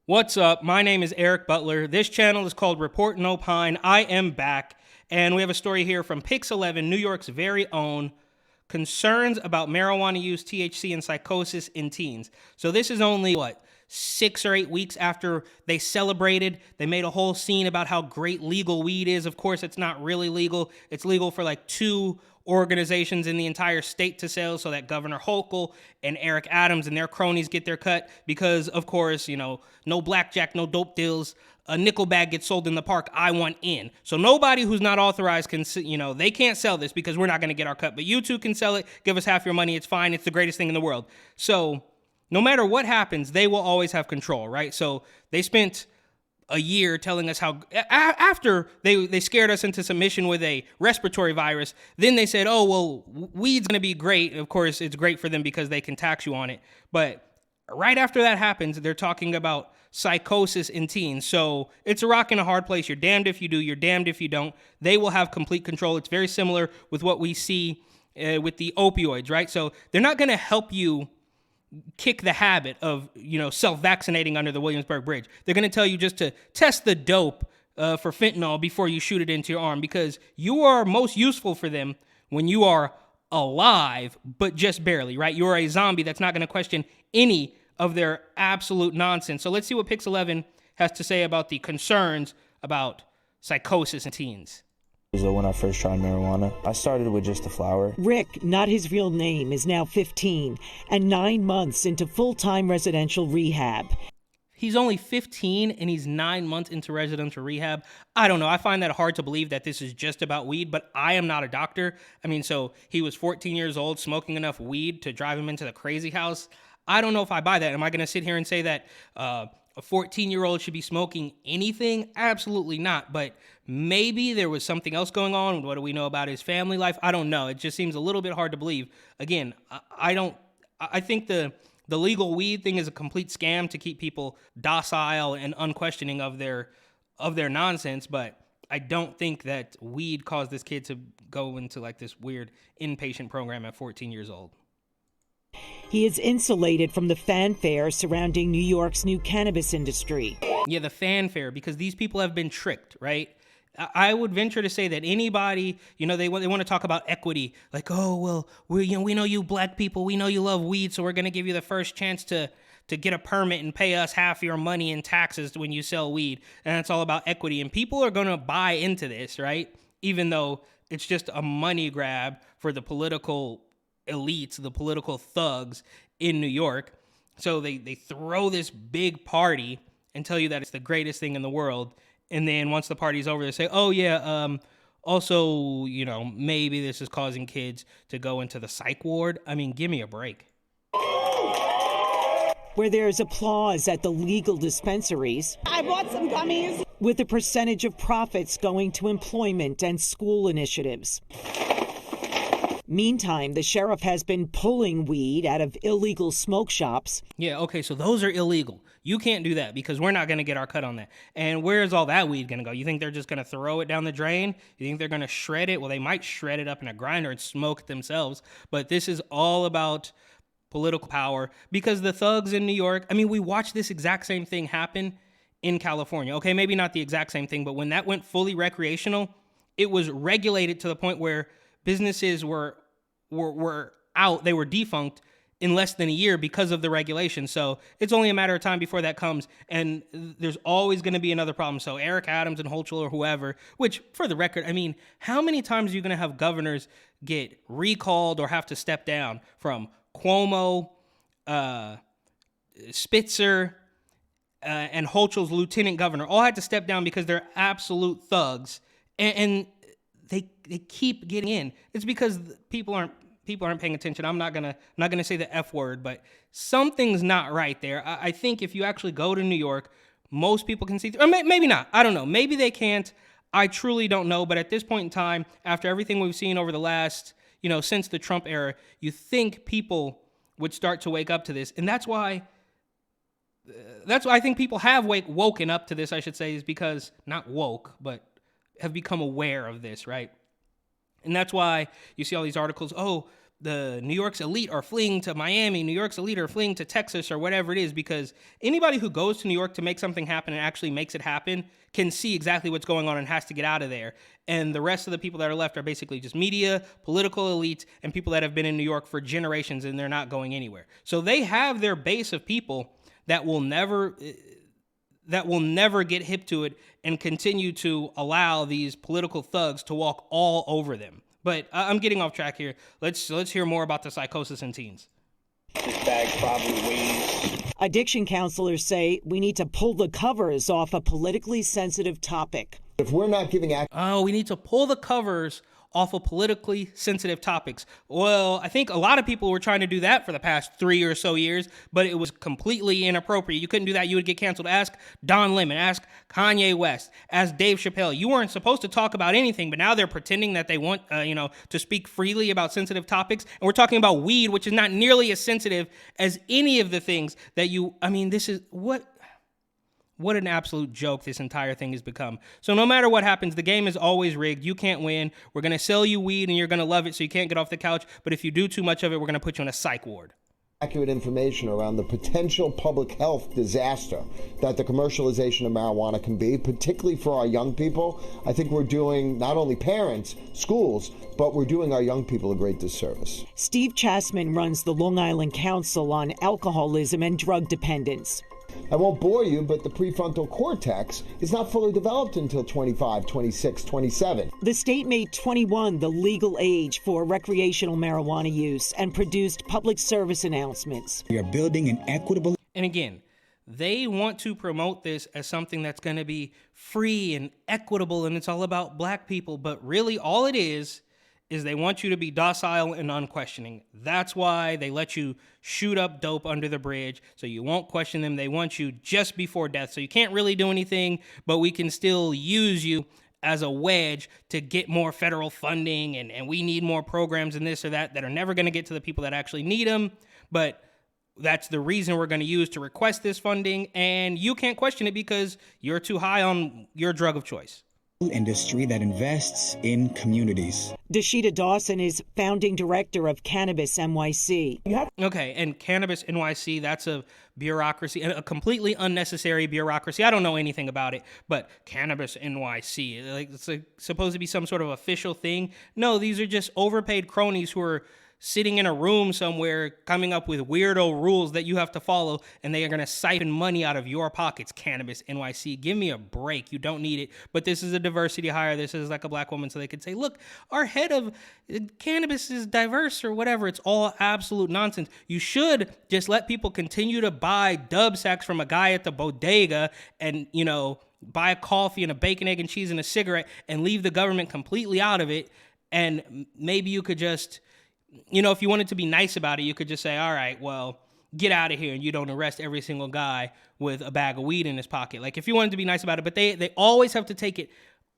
What's up? My name is Eric Butler. This channel is called Report and Opine. I am back, and we have a story here from Pix11, New York's very own. Concerns about marijuana use, THC, and psychosis in teens. So this is only, 6 or 8 weeks after they celebrated. They made a whole scene about how great legal weed is. Of course, it's not really legal. It's legal for like 2 organizations in the entire state to sell, so that Governor Hochul and Eric Adams and their cronies get their cut because, of course, no blackjack, no dope deals. A nickel bag gets sold in the park, I want in. So nobody who's not authorized can, they can't sell this because we're not going to get our cut. But you two can sell it, give us half your money, it's fine, it's the greatest thing in the world. So no matter what happens, they will always have control, right? So they spent a year telling us how, after they scared us into submission with a respiratory virus, then they said, oh, well, weed's going to be great. Of course, it's great for them because they can tax you on it. But right after that happens, they're talking about psychosis in teens. So it's a rock and a hard place. You're damned if you do, you're damned if you don't. They will have complete control. It's very similar with what we see with the opioids, right? So they're not going to help you kick the habit of, self-vaccinating under the Williamsburg Bridge. They're going to tell you just to test the dope for fentanyl before you shoot it into your arm, because you are most useful for them when you are alive, but just barely, right? You're a zombie that's not going to question any of their absolute nonsense. So let's see what Pix11 has to say about the concerns about psychosis in teens. When I first tried marijuana, I started with just the flower. Rick, not his real name, is now 15 and 9 months into full-time residential rehab. He's only 15 and he's 9 months into residential rehab. I don't know. I find that hard to believe that this is just about weed, but I am not a doctor. So he was 14 years old smoking enough weed to drive him into the crazy house. I don't know if I buy that. Am I going to sit here and say that a 14-year-old should be smoking anything? Absolutely not. But maybe there was something else going on. What do we know about his family life? I don't know. It just seems a little bit hard to believe. Again, I think the legal weed thing is a complete scam to keep people docile and unquestioning of their nonsense. But I don't think that weed caused this kid to go into like this weird inpatient program at 14 years old. He is insulated from the fanfare surrounding New York's new cannabis industry. Yeah, the fanfare, because these people have been tricked, right? I would venture to say that anybody, they want to talk about equity, like, oh, well, we know you black people, we know you love weed, so we're going to give you the first chance to get a permit and pay us half your money in taxes when you sell weed. And it's all about equity. And people are going to buy into this, right? Even though it's just a money grab for the political elites, the political thugs in New York. So they throw this big party and tell you that it's the greatest thing in the world. And then once the party's over, they say, oh yeah, also, maybe this is causing kids to go into the psych ward. Give me a break. Where there's applause at the legal dispensaries, I bought some gummies, with a percentage of profits going to employment and school initiatives. Meantime, the sheriff has been pulling weed out of illegal smoke shops. Yeah, okay, so those are illegal. You can't do that because we're not going to get our cut on that. And where's all that weed going to go? You think they're just going to throw it down the drain? You think they're going to shred it? Well, they might shred it up in a grinder and smoke it themselves. But this is all about political power because the thugs in New York, we watched this exact same thing happen in California. Okay, maybe not the exact same thing, but when that went fully recreational, it was regulated to the point where businesses were out, they were defunct in less than a year because of the regulation. So it's only a matter of time before that comes, and there's always going to be another problem. So Eric Adams and Hochul or whoever, which for the record, how many times are you going to have governors get recalled or have to step down? From Cuomo, Spitzer, and Hochul's lieutenant governor all had to step down because they're absolute thugs, and they keep getting in. It's because people aren't paying attention. I'm not gonna say the F word, but something's not right there. I think if you actually go to New York, most people can see, or maybe not. I don't know. Maybe they can't. I truly don't know. But at this point in time, after everything we've seen over the last, since the Trump era, you think people would start to wake up to this, and that's why I think people have woken up to this. I should say, is because not woke, but have become aware of this, right? And that's why you see all these articles, oh, the New York's elite are fleeing to Miami, New York's elite are fleeing to Texas or whatever it is, because anybody who goes to New York to make something happen and actually makes it happen can see exactly what's going on and has to get out of there. And the rest of the people that are left are basically just media, political elites, and people that have been in New York for generations and they're not going anywhere. So they have their base of people that will never get hip to it and continue to allow these political thugs to walk all over them. But I'm getting off track here. Let's hear more about the psychosis in teens. This bag probably weighs. Addiction counselors say we need to pull the covers off a politically sensitive topic. If we're not giving We need to pull the covers off of politically sensitive topics. Well, I think a lot of people were trying to do that for the past 3 or so years, but it was completely inappropriate. You couldn't do that. You would get canceled. Ask Don Lemon, ask Kanye West, ask Dave Chappelle. You weren't supposed to talk about anything, but now they're pretending that they want, to speak freely about sensitive topics. And we're talking about weed, which is not nearly as sensitive as any of the things that this is what an absolute joke this entire thing has become. So no matter what happens, the game is always rigged. You can't win. We're going to sell you weed and you're going to love it so you can't get off the couch. But if you do too much of it, we're going to put you in a psych ward. accurate information around the potential public health disaster that the commercialization of marijuana can be, particularly for our young people, I think we're doing not only parents, schools, but we're doing our young people a great disservice. Steve Chasman runs the Long Island Council on Alcoholism and Drug Dependence. I won't bore you, but the prefrontal cortex is not fully developed until 25, 26, 27. The state made 21 the legal age for recreational marijuana use and produced public service announcements. We are building an equitable... And again, they want to promote this as something that's going to be free and equitable, and it's all about black people. But really, all it is they want you to be docile and unquestioning. That's why they let you shoot up dope under the bridge, so you won't question them. They want you just before death, so you can't really do anything, but we can still use you as a wedge to get more federal funding, and we need more programs and this or that are never going to get to the people that actually need them, but that's the reason we're going to use to request this funding, and you can't question it because you're too high on your drug of choice. Industry that invests in communities. Dashita Dawson is founding director of Cannabis NYC. Okay, and Cannabis NYC, that's a bureaucracy, a completely unnecessary bureaucracy. I don't know anything about it, but Cannabis NYC, it's supposed to be some sort of official thing. No, these are just overpaid cronies who are sitting in a room somewhere coming up with weirdo rules that you have to follow, and they are going to siphon money out of your pockets. Cannabis NYC, give me a break. You don't need it. But this is a diversity hire. This is like a black woman, so they could say, look, our head of cannabis is diverse or whatever. It's all absolute nonsense. You should just let people continue to buy dub sacks from a guy at the bodega and, buy a coffee and a bacon, egg, and cheese and a cigarette and leave the government completely out of it. And maybe you could just... if you wanted to be nice about it, you could just say, all right, well, get out of here, and you don't arrest every single guy with a bag of weed in his pocket. Like, if you wanted to be nice about it, but they always have to take it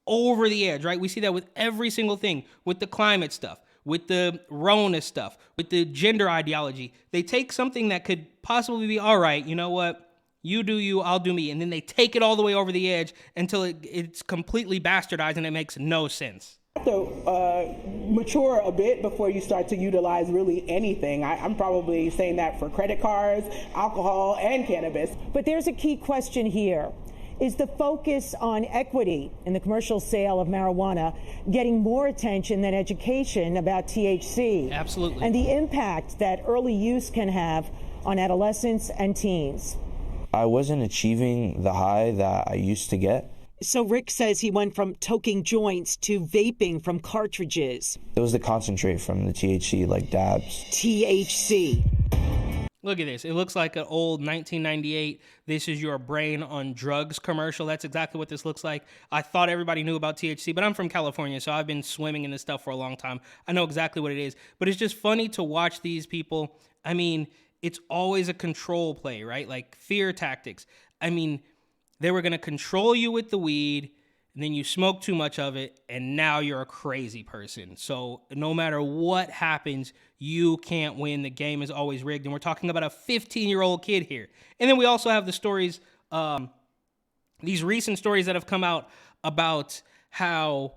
over the edge, right? We see that with every single thing, with the climate stuff, with the Rona stuff, with the gender ideology. They take something that could possibly be, all right, you know what? You do you, I'll do me. And then they take it all the way over the edge until it's completely bastardized and it makes no sense. To mature a bit before you start to utilize really anything. I'm probably saying that for credit cards, alcohol, and cannabis. But there's a key question here. Is the focus on equity in the commercial sale of marijuana getting more attention than education about THC? Absolutely. And the impact that early use can have on adolescents and teens? I wasn't achieving the high that I used to get. So Rick says he went from toking joints to vaping from cartridges. It was the concentrate from the THC, like dabs. THC. Look at this. It looks like an old 1998 This Is Your Brain on Drugs commercial. That's exactly what this looks like. I thought everybody knew about THC, but I'm from California, so I've been swimming in this stuff for a long time. I know exactly what it is, but it's just funny to watch these people. I mean, it's always a control play, right? Like fear tactics. I mean, they were going to control you with the weed, and then you smoke too much of it, and now you're a crazy person. So no matter what happens, you can't win. The game is always rigged, and we're talking about a 15-year-old kid here. And then we also have the stories, these recent stories that have come out about how,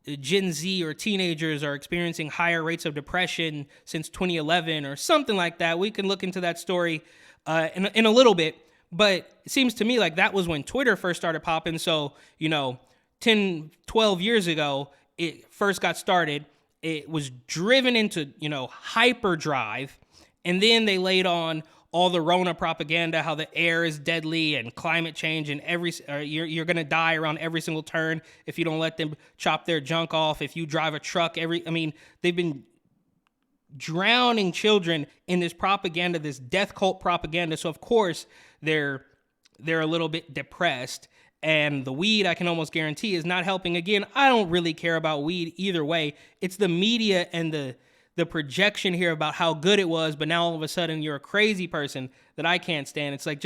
Gen Z or teenagers are experiencing higher rates of depression since 2011 or something like that. We can look into that story in a little bit. But it seems to me like that was when Twitter first started popping. So, 10, 12 years ago, it first got started. It was driven into, hyperdrive. And then they laid on all the Rona propaganda, how the air is deadly and climate change and you're going to die around every single turn if you don't let them chop their junk off. If you drive a truck, they've been drowning children in this propaganda, this death cult propaganda. So of course they're a little bit depressed, and the weed, I can almost guarantee, is not helping. Again, I don't really care about weed either way. It's the media and the projection here about how good it was, but now all of a sudden you're a crazy person that I can't stand. It's like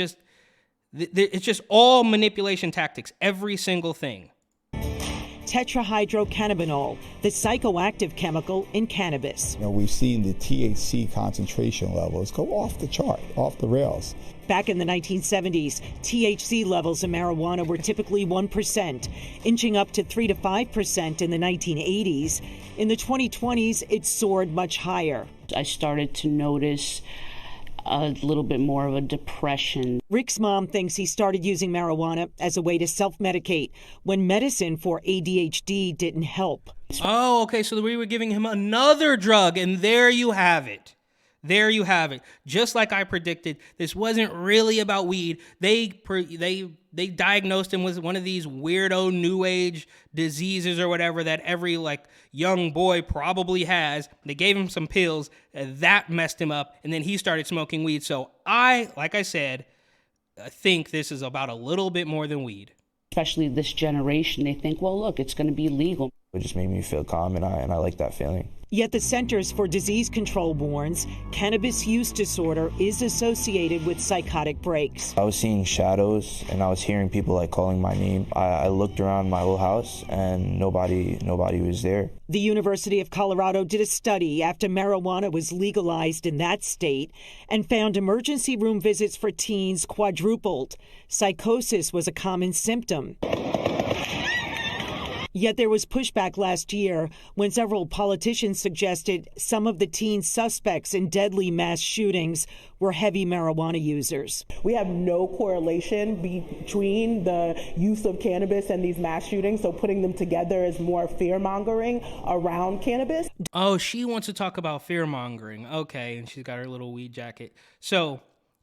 it's just all manipulation tactics, every single thing. Tetrahydrocannabinol, the psychoactive chemical in cannabis. We've seen the THC concentration levels go off the chart, off the rails. Back in the 1970s, THC levels in marijuana were typically 1%, inching up to 3 to 5% in the 1980s. In the 2020s, it soared much higher. I started to notice a little bit more of a depression. Rick's mom thinks he started using marijuana as a way to self-medicate when medicine for ADHD didn't help. Oh, okay, so we were giving him another drug, and there you have it. There you have it. Just like I predicted, this wasn't really about weed. They diagnosed him with one of these weirdo new age diseases or whatever that every young boy probably has. They gave him some pills, that messed him up, and then he started smoking weed. So like I said, I think this is about a little bit more than weed. Especially this generation, they think, well, look, it's going to be legal. It just made me feel calm, and I like that feeling. Yet the Centers for Disease Control warns cannabis use disorder is associated with psychotic breaks. I was seeing shadows, and I was hearing people calling my name. I looked around my whole house, and nobody was there. The University of Colorado did a study after marijuana was legalized in that state and found emergency room visits for teens quadrupled. Psychosis was a common symptom. Yet there was pushback last year when several politicians suggested some of the teen suspects in deadly mass shootings were heavy marijuana users. We have no correlation between the use of cannabis and these mass shootings, so putting them together is more fear-mongering around cannabis. Oh, she wants to talk about fear-mongering. Okay, and she's got her little weed jacket. So,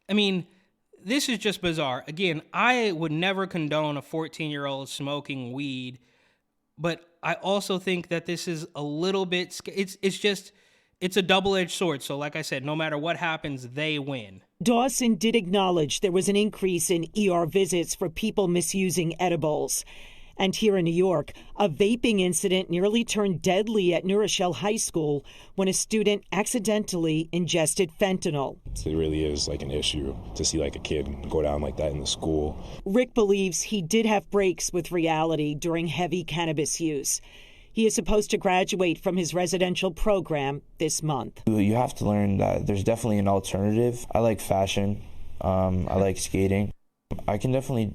this is just bizarre. Again, I would never condone a 14-year-old smoking weed, but I also think that this is a little bit, it's a double-edged sword. So like I said, no matter what happens, they win. Dawson did acknowledge there was an increase in ER visits for people misusing edibles. And here in New York, a vaping incident nearly turned deadly at New Rochelle High School when a student accidentally ingested fentanyl. It really is an issue to see a kid go down like that in the school. Rick believes he did have breaks with reality during heavy cannabis use. He is supposed to graduate from his residential program this month. You have to learn that there's definitely an alternative. I like fashion. I like skating. I can definitely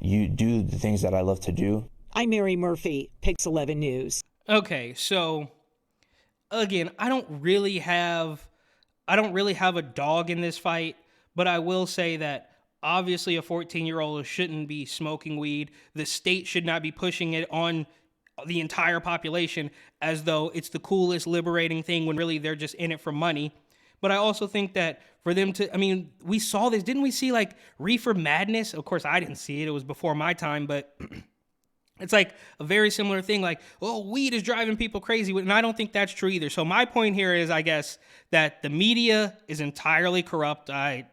do the things that I love to do. I'm Mary Murphy, Pix 11 News. Okay, so again, I don't really have a dog in this fight, but I will say that obviously a 14-year-old shouldn't be smoking weed. The state should not be pushing it on the entire population as though it's the coolest, liberating thing when really they're just in it for money. But I also think that for them to, we saw this, didn't we see reefer madness? Of course, I didn't see it. It was before my time, but it's a very similar thing. Weed is driving people crazy. And I don't think that's true either. So my point here is, I guess, that the media is entirely corrupt. I've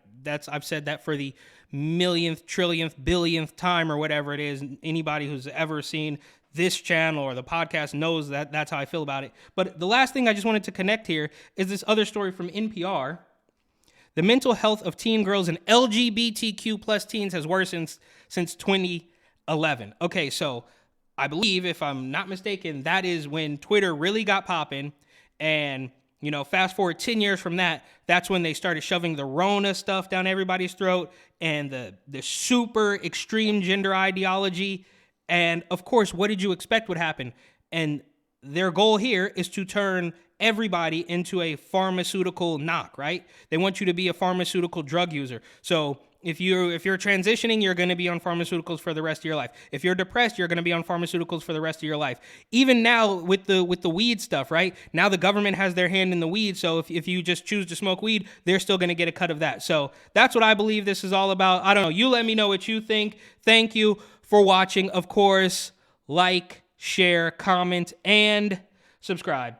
said that for the millionth, trillionth, billionth time or whatever it is. Anybody who's ever seen this channel or the podcast knows that that's how I feel about it. But the last thing I just wanted to connect here is this other story from NPR. The mental health of teen girls and LGBTQ plus teens has worsened since 2011. Okay, so I believe, if I'm not mistaken, that is when Twitter really got popping. And, fast forward 10 years from that, that's when they started shoving the Rona stuff down everybody's throat and the super extreme gender ideology. And of course, what did you expect would happen? And their goal here is to turn everybody into a pharmaceutical knock, right? They want you to be a pharmaceutical drug user. So if you're transitioning, you're going to be on pharmaceuticals for the rest of your life. If you're depressed, you're going to be on pharmaceuticals for the rest of your life. Even now with the weed stuff, right? Now the government has their hand in the weed. So if you just choose to smoke weed, they're still going to get a cut of that. So that's what I believe this is all about. I don't know. You let me know what you think. Thank you for watching. Of course, like, share, comment, and subscribe.